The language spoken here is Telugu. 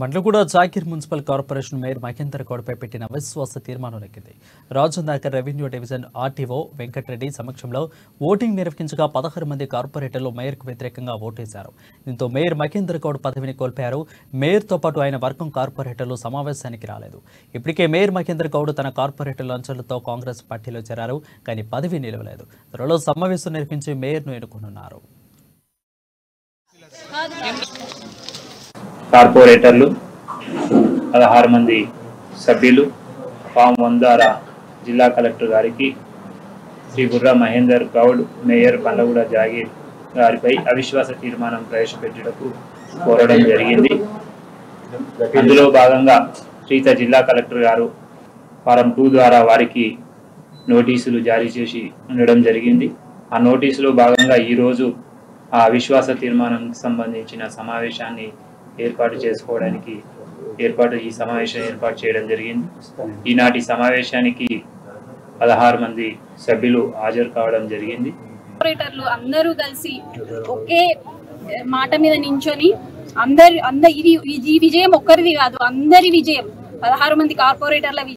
మండ్లగూడ Jagir municipal corporation mayor Mahender గౌడ్పై పెట్టిన అవిశ్వాస తీర్మానం నెగ్గింది. Rajunagar revenue division RTO Venkatareddy సమక్షంలో ఓటింగ్ నిర్వహించగా 16 మంది కార్పొరేటర్లు మేయర్కు వ్యతిరేకంగా ఓటేశారు. దీంతో మేయర్ మహేందర్ గౌడ్ పదవిని కోల్పోయారు. మేయర్తో పాటు ఆయన వర్గం కార్పొరేటర్లు సమావేశానికి రాలేదు. ఇప్పటికే మేయర్ మహేందర్ గౌడ్ తన కార్పొరేటర్ల అంచెలతో కాంగ్రెస్ పార్టీలో చేరారు. కానీ పదవి నిలవలేదు. త్వరలో సమావేశం నిర్వహించి మేయర్ను ఎన్నుకోనున్నారు. కార్పొరేటర్లు 16 మంది సభ్యులు ఫామ్ 1 ద్వారా జిల్లా కలెక్టర్ గారికి శ్రీ బుర్రా మహేందర్ గౌడ్ మేయర్ మండ్లగూడ జాగీర్ గారిపై అవిశ్వాస తీర్మానం ప్రవేశపెట్టుటకు కోరడం జరిగింది. అందులో భాగంగా శ్రీత జిల్లా కలెక్టర్ గారు ఫారం 2 ద్వారా వారికి నోటీసులు జారీ చేసి ఉండడం జరిగింది. ఆ నోటీసులో భాగంగా ఈరోజు ఆ అవిశ్వాస తీర్మానానికి సంబంధించిన సమావేశాన్ని ఈ సమావేశం ఏర్పాటు చేయడం జరిగింది. ఈనాటి సమావేశానికి 16 మంది సభ్యులు హాజరు కావడం జరిగింది. కార్పొరేటర్లు అందరూ కలిసి ఒకే మాట మీద నించొని ఈ విజయం ఒక్కరిది కాదు, అందరి విజయం, 16 మంది కార్పొరేటర్ల